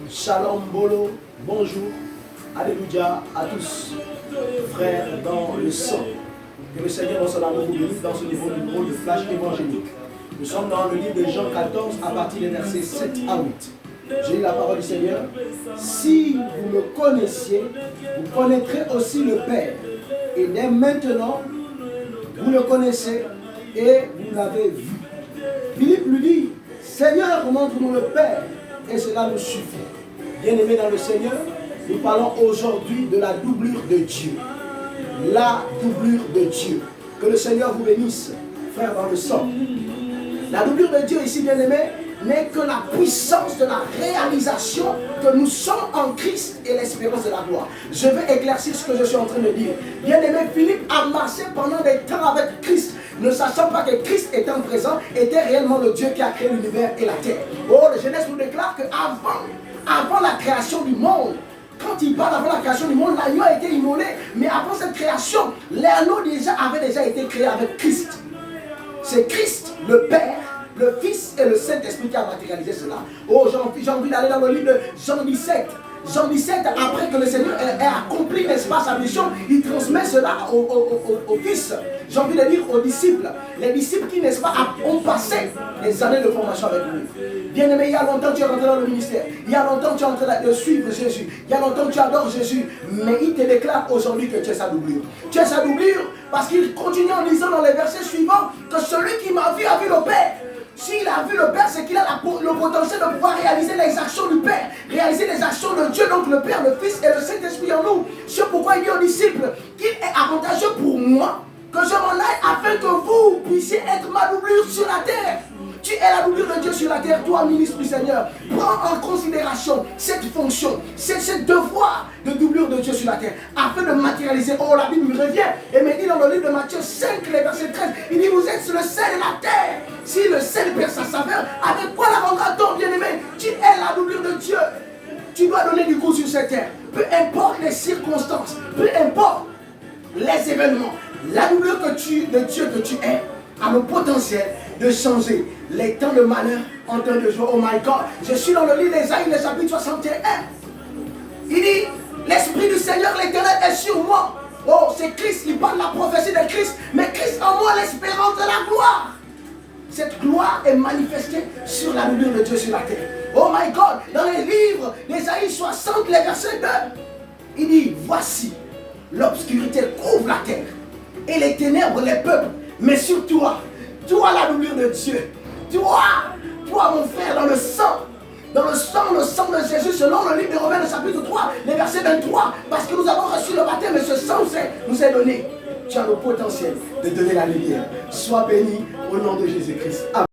Shalom Bolo, bonjour, alléluia à tous, frères dans le sang. Que le Seigneur dans son amour vous bénisse dans ce nouveau numéro de Flash évangélique. Nous sommes dans le livre de Jean 14 à partir des versets 7 à 8. J'ai eu la parole du Seigneur. Si vous me connaissiez, vous connaîtrez aussi le Père. Et dès maintenant, vous le connaissez et vous l'avez vu. Philippe lui dit, Seigneur, montre-nous le Père et cela nous suffit. Bien-aimés dans le Seigneur, nous parlons aujourd'hui de la doublure de Dieu. La doublure de Dieu. Que le Seigneur vous bénisse, frères dans le sang. La doublure de Dieu ici, bien-aimés, n'est que la puissance de la réalisation que nous sommes en Christ et l'espérance de la gloire. Je vais éclaircir ce que je suis en train de dire. Bien-aimé, Philippe a marché pendant des temps avec Christ, ne sachant pas que Christ étant présent, était réellement le Dieu qui a créé l'univers et la terre. Oh, le Genèse nous déclare qu'avant la création du monde, quand il parle avant la création du monde, l'agneau a été immolé, mais avant cette création, l'agneau avait déjà été créé avec Christ. C'est Christ, le Père, le Fils et le Saint-Esprit qui a matérialisé cela. Oh, j'ai envie d'aller dans le livre de Jean 17. Jean 17, après que le Seigneur ait accompli, n'est-ce pas, sa mission, il transmet cela au Fils. J'ai envie de dire aux disciples. Les disciples qui, n'est-ce pas, ont passé des années de formation avec lui. Bien-aimé, il y a longtemps tu es rentré dans le ministère. Il y a longtemps tu es en train de suivre Jésus. Il y a longtemps tu adores Jésus. Mais il te déclare aujourd'hui que tu es sa doublure. Tu es sa doublure parce qu'il continue en disant dans les versets suivants que celui qui m'a vu a vu le Père. S'il a vu le Père, c'est qu'il a le potentiel de pouvoir réaliser les actions du Père, réaliser les actions de Dieu, donc le Père, le Fils et le Saint-Esprit en nous. C'est pourquoi il dit aux disciples qu'il est avantageux pour moi que je m'en aille afin que vous puissiez être ma doublure sur la terre. Tu es la doublure de Dieu sur la terre, toi, ministre du Seigneur. Prends en considération cette fonction, ce devoir de doublure de Dieu sur la terre, afin de matérialiser. Oh, la Bible me revient et me dit dans le livre de Matthieu 5, les versets 13, il dit, vous êtes le sel de la terre. Si le sel perd sa saveur, avec quoi la rendra-t-on, bien-aimé? Tu es la doublure de Dieu. Tu dois donner du goût sur cette terre. Peu importe les circonstances, peu importe les événements, la doublure de Dieu que tu es a le potentiel de changer les temps de malheur en temps de joie. Oh my God, je suis dans le livre d'Ésaïe, le chapitre 61. Il dit, l'Esprit du Seigneur l'Éternel est sur moi. Oh, c'est Christ, il parle de la prophétie de Christ, mais Christ en moi l'espérance de la gloire. Cette gloire est manifestée sur la doublure de Dieu sur la terre. Oh my God, dans les livres d'Ésaïe 60, les versets 2, il dit, voici, l'obscurité couvre la terre et les ténèbres les peuples. Mais sur toi, la doublure de Dieu, toi mon frère, dans le sang de Jésus, selon le livre de Romains, le chapitre 3, les versets 23, parce que nous avons reçu le baptême et ce sang nous est donné. Tu as le potentiel de donner la lumière. Sois béni au nom de Jésus-Christ. Amen.